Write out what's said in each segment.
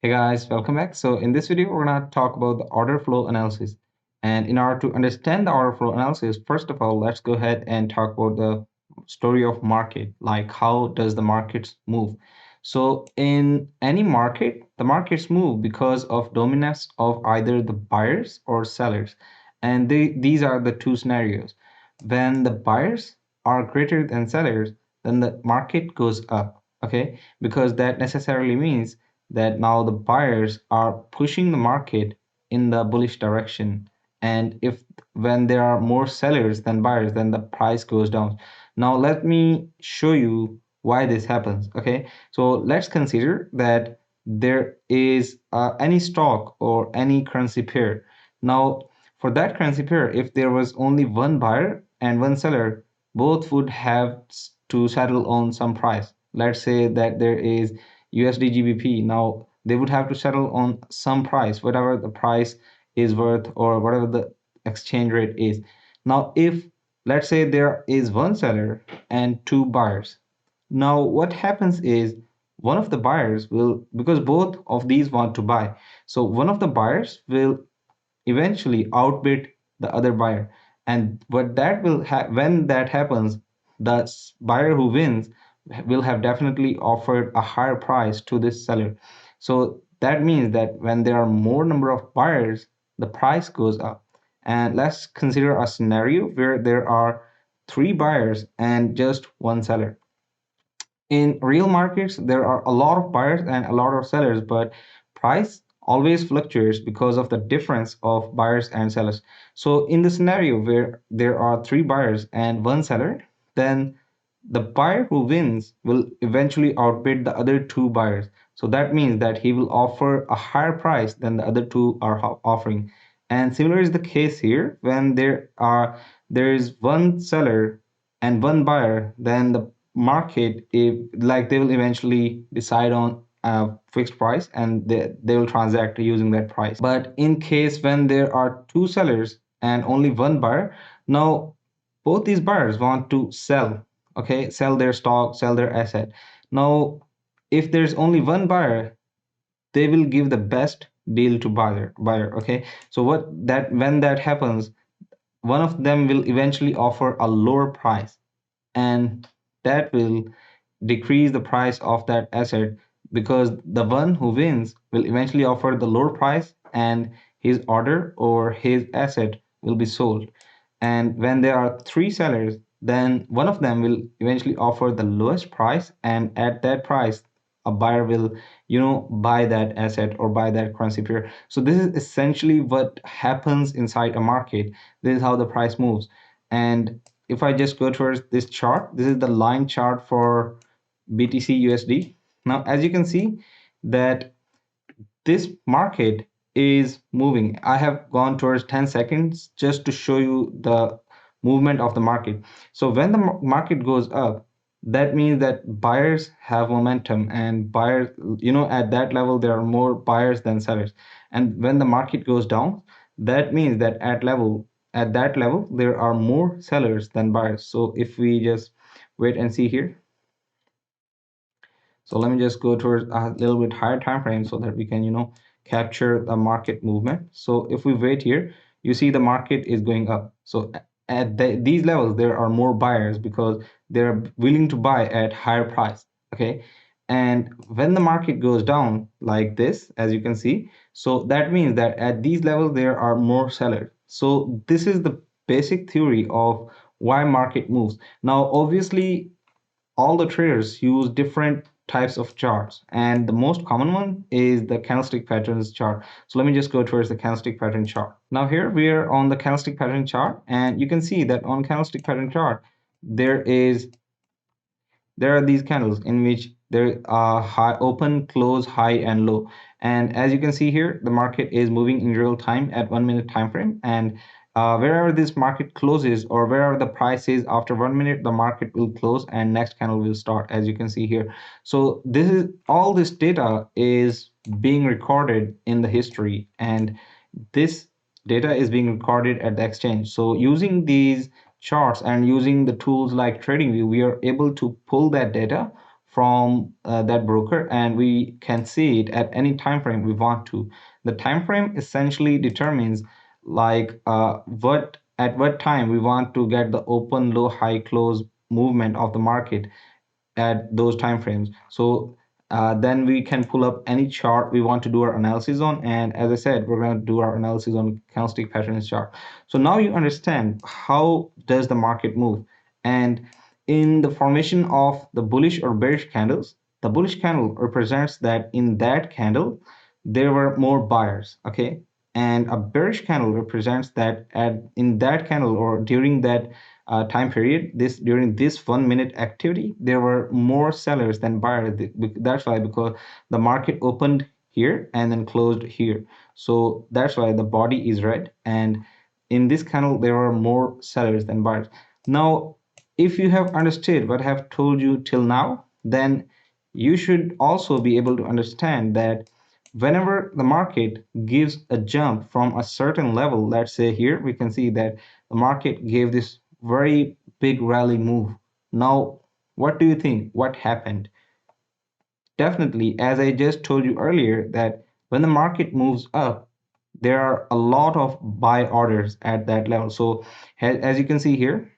Hey guys, welcome back. So in this video, we're gonna talk about the order flow analysis. And in order to understand the order flow analysis, first of all, let's go ahead and talk about the story of market, like how does the markets move. So in any market, the markets move because of dominance of either the buyers or sellers. And these are the two scenarios. When the buyers are greater than sellers, then the market goes up, okay? Because that necessarily means that now the buyers are pushing the market in the bullish direction. And if when there are more sellers than buyers, then the price goes down. Now let me show you why this happens. Okay, so let's consider that there is any stock or any currency pair. Now for that currency pair, if there was only one buyer and one seller, both would have to settle on some price. Let's say that there is USD GBP. Now they would have to settle on some price, whatever the price is worth or whatever the exchange rate is. Now, if let's say there is one seller and two buyers, now what happens is one of the buyers will, because both of these want to buy, so one of the buyers will eventually outbid the other buyer. And what that will when that happens, the buyer who wins will have definitely offered a higher price to this seller. So that means that when there are more number of buyers, the price goes up. And let's consider a scenario where there are three buyers and just one seller. In real markets, there are a lot of buyers and a lot of sellers, but price always fluctuates because of the difference of buyers and sellers. So in the scenario where there are three buyers and one seller, then the buyer who wins will eventually outbid the other two buyers. So that means that he will offer a higher price than the other two are offering. And similar is the case here when there is one seller and one buyer, then the market, if like they will eventually decide on a fixed price and they will transact using that price. But in case when there are two sellers and only one buyer, now both these buyers want to sell, okay, sell their stock, sell their asset. Now if there's only one buyer, they will give the best deal to buyer, okay. So what that when that happens, one of them will eventually offer a lower price, and that will decrease the price of that asset, because the one who wins will eventually offer the lower price and his order or his asset will be sold. And when there are three sellers, then one of them will eventually offer the lowest price, and at that price a buyer will buy that asset or buy that currency pair. So this is essentially what happens inside a market. This is how the price moves. And if I just go towards this chart, this is the line chart for BTC USD. Now as you can see that this market is moving. I have gone towards 10 seconds just to show you the movement of the market. So when the market goes up, that means that buyers have momentum, and buyers, at that level there are more buyers than sellers. And when the market goes down, that means that at that level there are more sellers than buyers. So if we just wait and see here, so let me just go towards a little bit higher time frame so that we can, capture the market movement. So if we wait here, you see the market is going up. So at these levels, there are more buyers because they're willing to buy at higher price. Okay. And when the market goes down like this, as you can see, so that means that at these levels, there are more sellers. So this is the basic theory of why market moves. Now, obviously, all the traders use different types of charts, and the most common one is the candlestick patterns chart. So let me just go towards the candlestick pattern chart. Now here we are on the candlestick pattern chart, and you can see that on candlestick pattern chart there are these candles in which there are high, open, close, high, and low. And as you can see here, the market is moving in real time at 1 minute time frame. And wherever this market closes or wherever the price is after 1 minute, the market will close and next candle will start, as you can see here. So this is all this data is being recorded in the history, and this data is being recorded at the exchange. So using these charts and using the tools like TradingView, we are able to pull that data from that broker, and we can see it at any time frame we want to. The time frame essentially determines like what at what time we want to get the open, low, high, close movement of the market at those time frames. So then we can pull up any chart we want to do our analysis on. And as I said, we're going to do our analysis on candlestick patterns chart. So now you understand how does the market move. And in the formation of the bullish or bearish candles, the bullish candle represents that in that candle there were more buyers, okay? And a bearish candle represents that in that candle or during that time period, during this 1 minute activity, there were more sellers than buyers. That's why, because the market opened here and then closed here. So that's why the body is red, and in this candle there were more sellers than buyers. Now, if you have understood what I have told you till now, then you should also be able to understand that whenever the market gives a jump from a certain level, let's say here we can see that the market gave this very big rally move. Now, what do you think? What happened? Definitely, as I just told you earlier, that when the market moves up, there are a lot of buy orders at that level. So, as you can see here,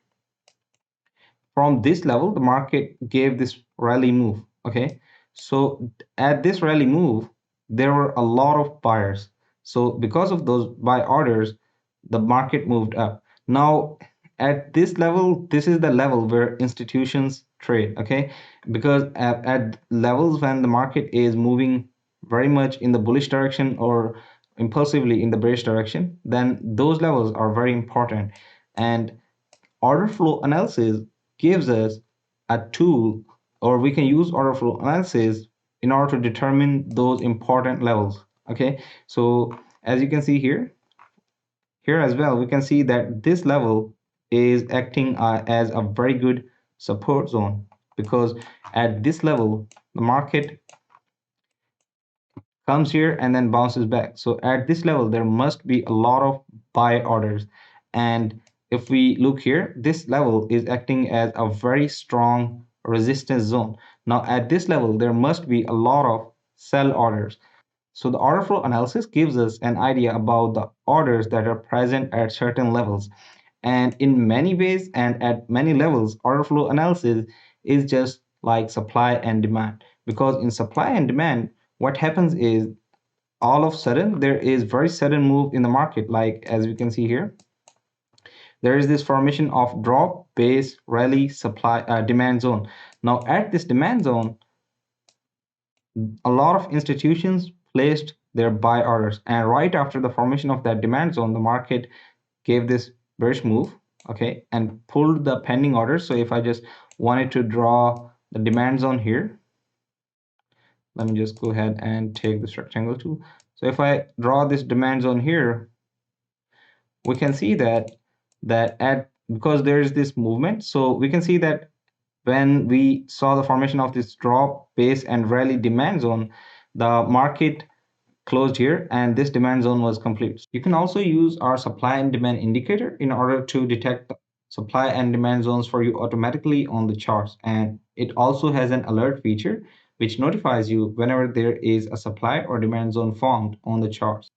from this level, the market gave this rally move. Okay, so at this rally move, there were a lot of buyers. So, because of those buy orders, the market moved up. Now, at this level, this is the level where institutions trade. Okay, because at levels when the market is moving very much in the bullish direction or impulsively in the bearish direction, then those levels are very important. And order flow analysis gives us a tool, or we can use order flow analysis in order to determine those important levels. Okay, so as you can see here as well, we can see that this level is acting as a very good support zone, because at this level the market comes here and then bounces back. So at this level there must be a lot of buy orders, and if we look here, this level is acting as a very strong resistance zone. Now at this level there must be a lot of sell orders. So the order flow analysis gives us an idea about the orders that are present at certain levels. And in many ways and at many levels, order flow analysis is just like supply and demand. Because in supply and demand, what happens is all of a sudden there is very sudden move in the market. Like as we can see here, there is this formation of drop, base, rally, supply, demand zone. Now at this demand zone, a lot of institutions placed their buy orders, and right after the formation of that demand zone, the market gave this bearish move, okay, and pulled the pending orders. So if I just wanted to draw the demand zone here, let me just go ahead and take this rectangle tool. So if I draw this demand zone here, we can see that at because there is this movement, so we can see that when we saw the formation of this drop, base, and rally demand zone, the market closed here and this demand zone was complete. You can also use our supply and demand indicator in order to detect the supply and demand zones for you automatically on the charts, and it also has an alert feature which notifies you whenever there is a supply or demand zone formed on the charts.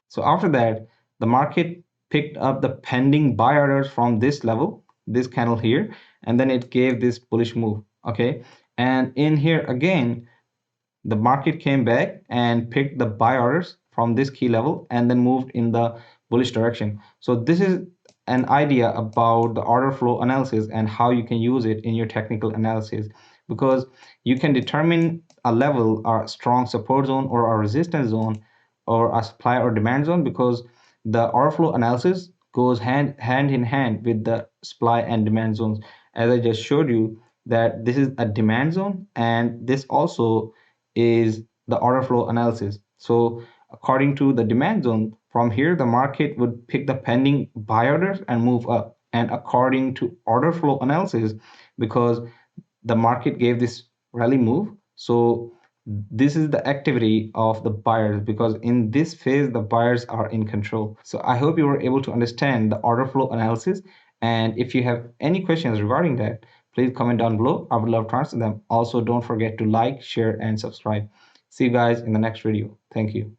So after that, the market picked up the pending buy orders from this level, this candle here, and then it gave this bullish move. Okay, and in here again, the market came back and picked the buy orders from this key level and then moved in the bullish direction. So this is an idea about the order flow analysis and how you can use it in your technical analysis, because you can determine a level, a strong support zone or a resistance zone or a supply or demand zone, because the order flow analysis goes hand in hand with the supply and demand zones. As I just showed you, that this is a demand zone and this also is the order flow analysis. So according to the demand zone, from here the market would pick the pending buy orders and move up. And according to order flow analysis, because the market gave this rally move, so this is the activity of the buyers, because in this phase the buyers are in control. So I hope you were able to understand the order flow analysis, and if you have any questions regarding that, please comment down below. I would love to answer them. Also, don't forget to like, share, and subscribe. See you guys in the next video. Thank you.